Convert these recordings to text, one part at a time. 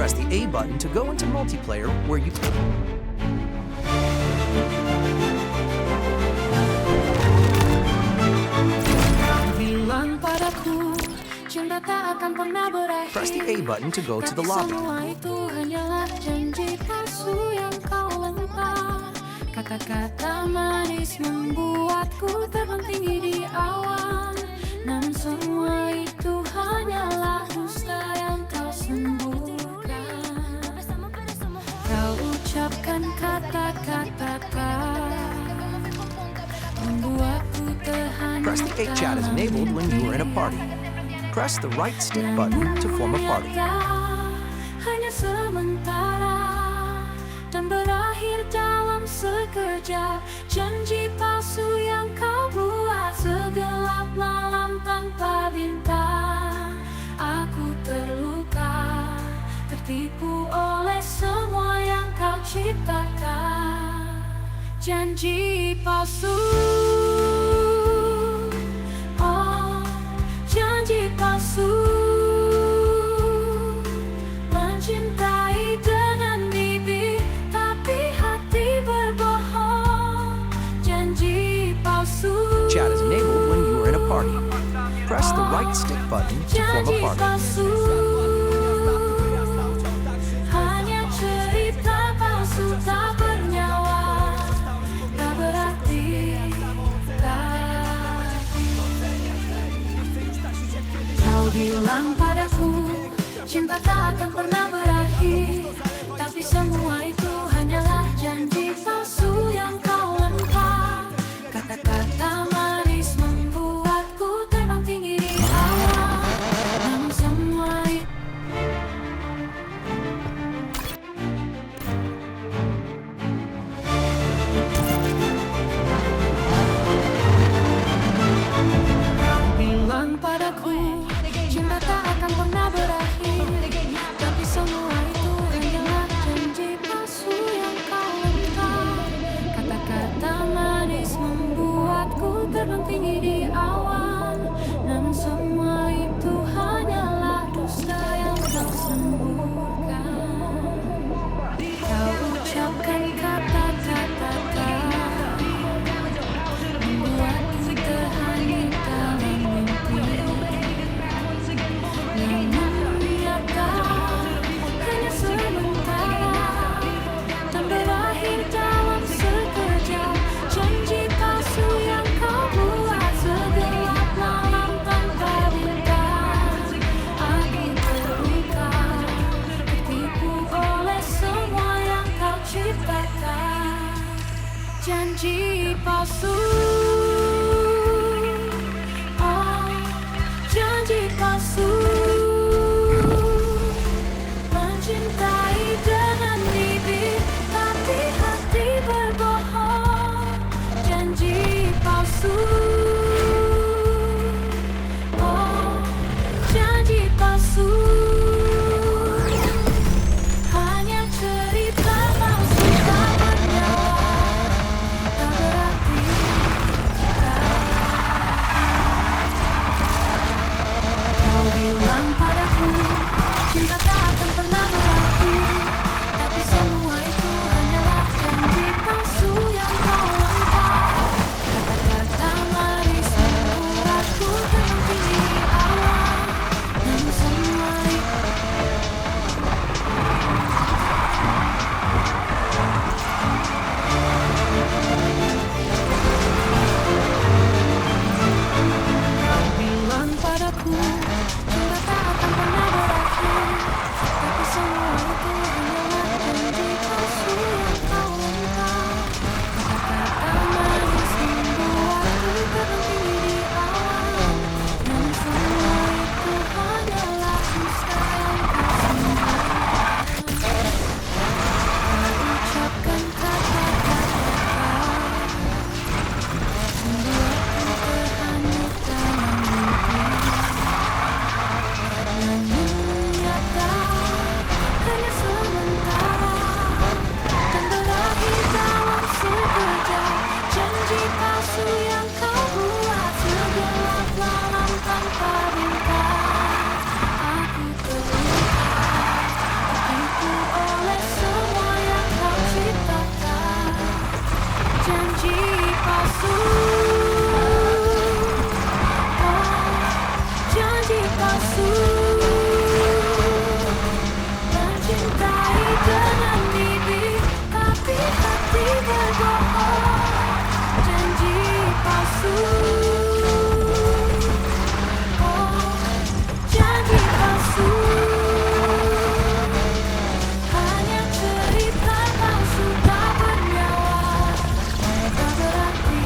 Press the A button to go into multiplayer where you... Bilang padaku, cinta tak akan pernah berakhir. Press the A button to go to the lobby. Semua itu hanyalah janji palsu yang kau lempar. Kata-kata manis membuatku terbang tinggi di awan. Namun semua itu hanyalah dusta yang kau sembuhkan. Kau ucapkan kata-kata membuatku terhanyut. Press the A chat is enabled when you are in a party. Press the right stick button to form a party. Hanya sementara dan berakhir dalam sekejap. Janji palsu yang kau buat segelap malam tanpa bintang. Aku terluka, tertipu oleh semua yang kau ciptakan. Janji palsu. Oh, janji palsu. Mencintai dengan bibir, tapi hati berbohong. Janji palsu. Chat is enabled when you are in a party. Press the right stick button to form a Janji party. palsu. Hanya cerita palsu tak bernyawa, tak berarti lagi. Kau bilang padaku, cinta tak akan pernah berakhir. Tapi semua itu hanyalah janji palsu yang kau lempar. Kata-kata manis membuatku terbang tinggi di awan. Namun semua itu bilang padaku, cinta tak akan pernah berakhir. Tapi semua itu hanyalah janji palsu yang kau lempar. Kata-kata manis membuatku terbang tinggi di awan. Namun semua itu hanyalah dusta yang kau sembuhkan. Kau ucapkan kata-kata membuatku terhanyut dalam mimpi. Namun nyata hanya sementara dan berakhir dalam sekejap. Janji palsu yang kau buat segelap malam tanpa bintang. Aku terluka, tertipu oleh semua yang kau ciptakan. Janji palsu. Oh, janji palsu. Mencintai dengan bibir, tapi hati berbohong. Janji palsu. Oh, janji palsu. Hanya cerita palsu tak bernyawa, tak berarti palsu. Oh, janji palsu. Mencintai dengan bibir, tapi hati berbohong. Janji palsu. Oh, janji palsu. Hanya cerita palsu tak bernyawa, tak berarti.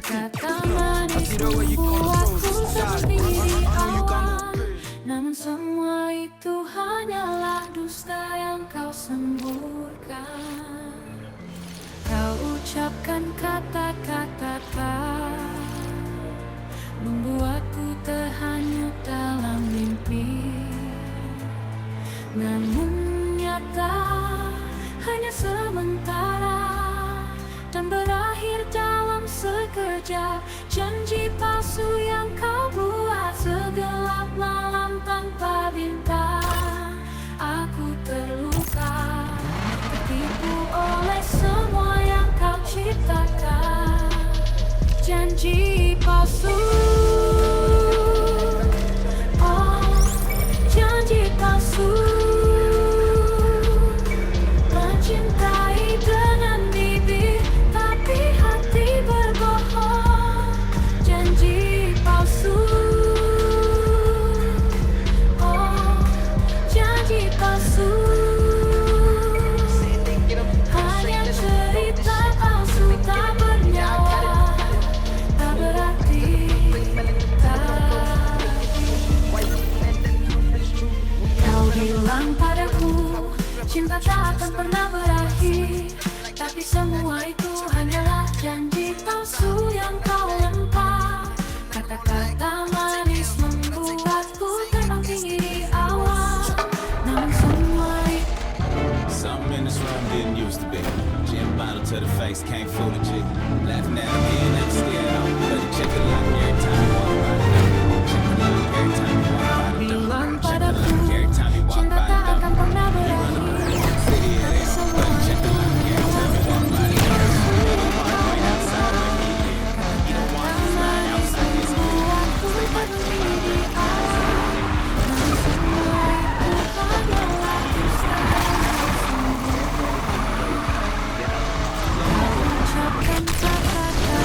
Kata-kata manis membuatku terpilih awan. Namun semua itu hanyalah dusta yang kau semburkan. Kau ucapkan kata-kata membuatku terhanyut dalam mimpi. Namun nyata hanya sementara dan berakhir dalam sekejap. Janji palsu yang kau buat segelap malam tanpa bintang. Aku terluka, tertipu oleh semua yang kau ciptakan. Janji palsu, oh janji palsu. Mencintai dengan bibir, tapi hati berbohong. Janji palsu, oh janji palsu. Hanya cerita palsu tak bernyawa, tak berarti kau bilang padaku, cinta tak akan pernah berakhir. Tapi semua itu hanyalah janji palsu yang kau lempar. Kata-kata manis membuatku terbang tinggi di awan. Namun semua itu Something in this room didn't used to be. Gin bottle to the face, can't fool a chick. Laughing at me and I'm scared out. But check the lock every time you walk by the door. Check the lock every time you walk by the door. bilang Check the padaku, lock every time you walk cinta by tak the akan door. pernah berakhir. City it Tapi is, semua but check the itu lock every time you walk by the door. Right outside where he live. You don't want this line outside his hood. membuatku berdiri di awan. Namun semua itu hanyalah dusta yang kau semburkan. Kau ucapkan kata-kata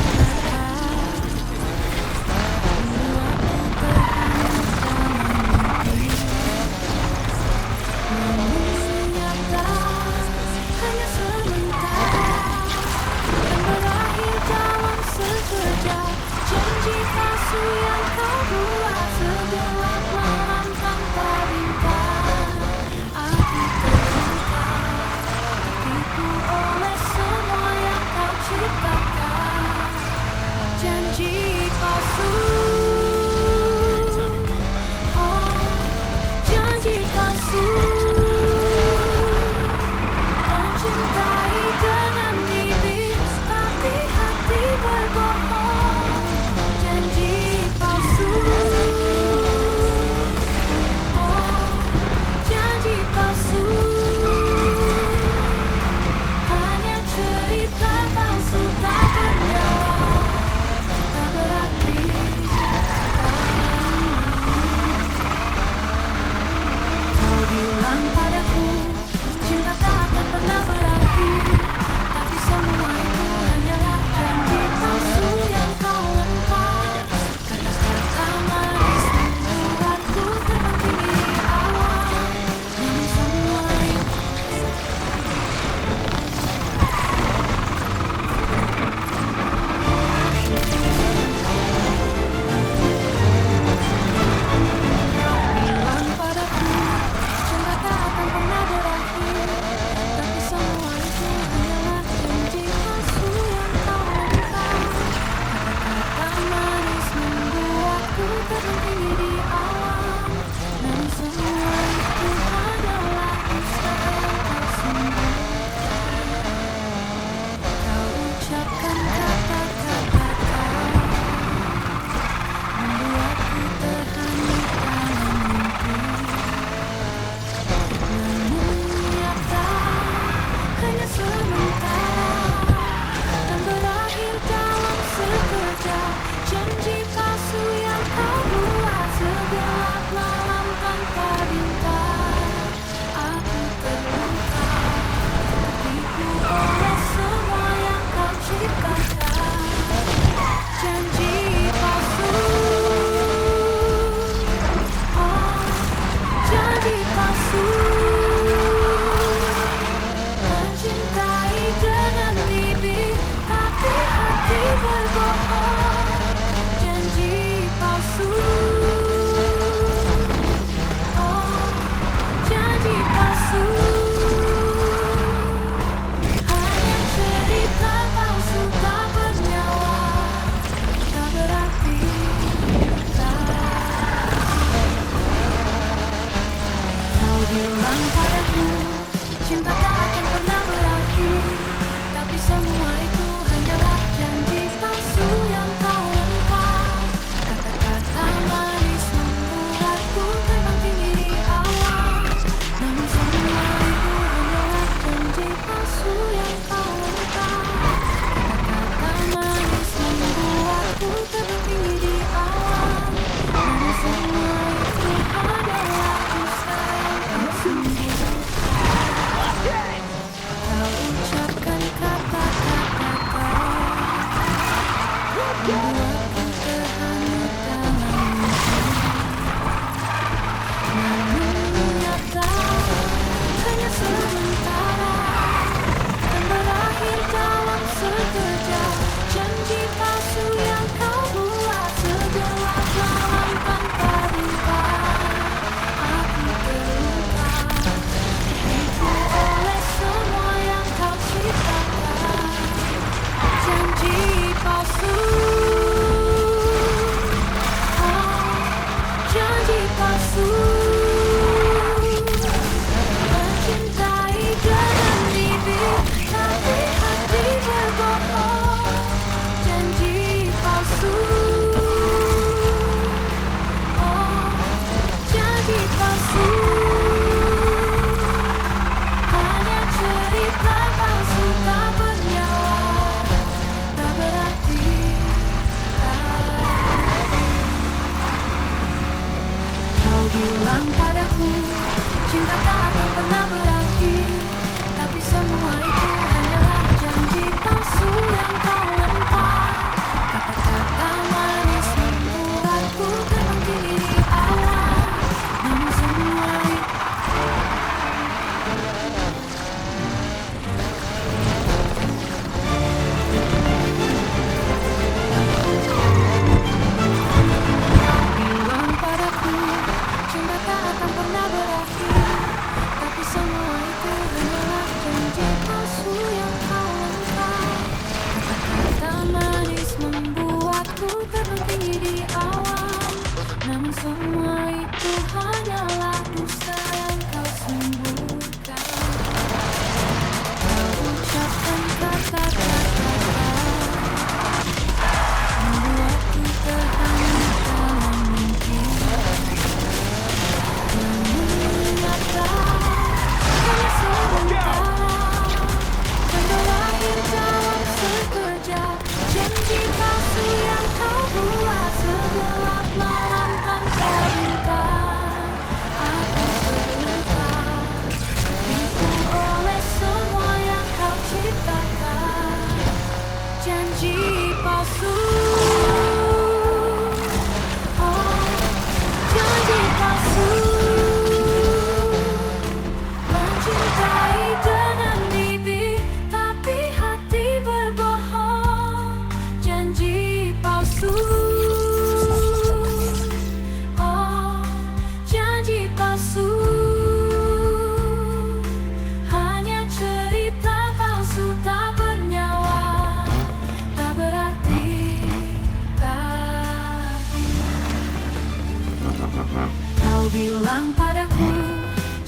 bilang padaku,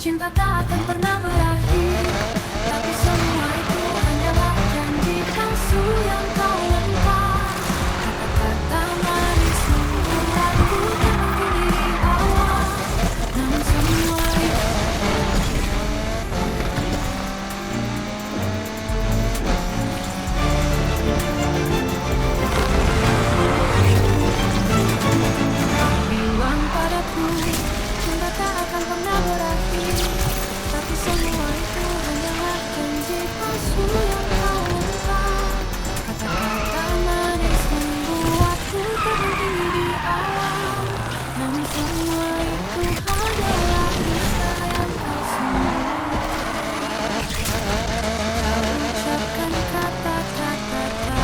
cinta tak akan pernah berakhir. Tapi semua itu hanyalah janji palsu yang kau lempar. Kata-kata manis membuatku terhenti di awal. Namun semua itu bilang padaku, cinta tak akan pernah berakhir. Tapi semua itu hanyalah janji palsu yang kau lempar. Kata-kata manis membuatku terhenti di awal. Namun semua itu hanyalah dusta yang kau sembunyikan. Kau ucapkan kata-kata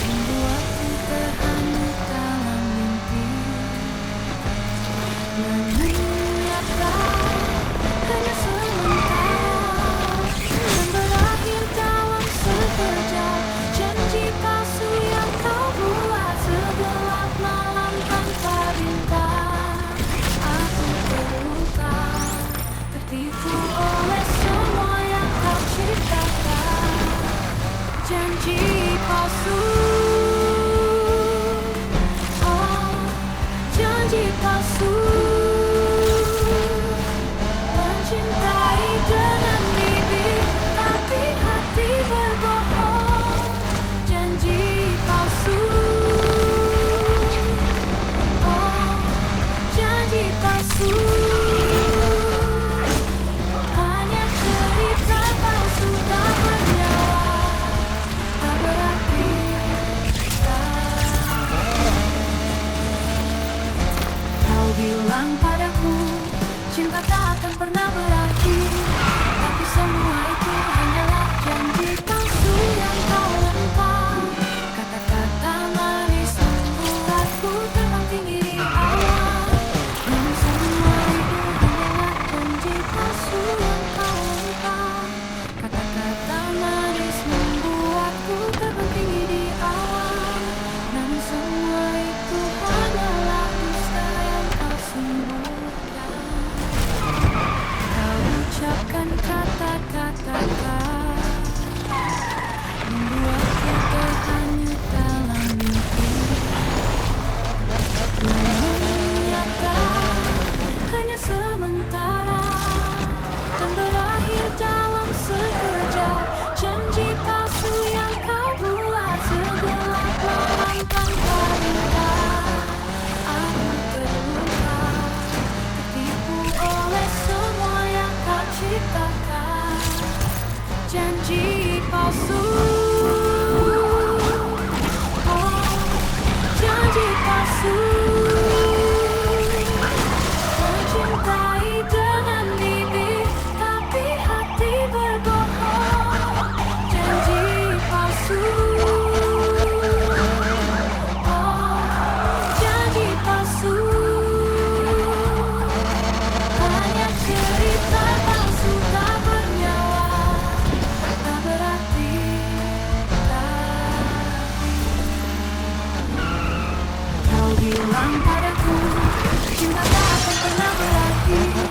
membuatku terhanyut dalam mimpi. Namun nyata hanya sementara dan berakhir dalam sekejap. Janji palsu yang kau buat segelap malam tanpa bintang. Aku terluka, tertipu oleh semua yang kau ciptakan. Janji palsu, oh janji palsu. Mencintai dengan bibir, tapi hati berbohong. Janji palsu, oh janji palsu. Hanya cerita palsu tak bernyawa, tak berarti. Kau bilang padaku, cinta tak akan pernah berakhir. Tapi semua itu hanyalah janji palsu yang kau lempar. Kata-kata manis membuatku terbang tinggi di awal. Namun semua itu hanyalah janji palsu yang kau lempar. Kata-kata manis membuatku terbang tinggi di awal. Namun semua itu hanyalah dusta yang kau sembunyikan. Kau ucapkan kata-kata membuatku terhanyut dalam mimpi. Namun nyata hanya sementara dan berakhir dalam sekejap. Janji palsu yang kau buat segelap malam tanpa bintang. Aku terluka, tertipu oleh semua yang kau ciptakan. Janji palsu, oh janji palsu. Mencintai dengan bibir, tapi hati berbohong. Janji palsu, oh janji palsu. Hanya cerita palsu tak bernyawa, tak berarti. Kau bilang padaku, cinta tak akan pernah berakhir.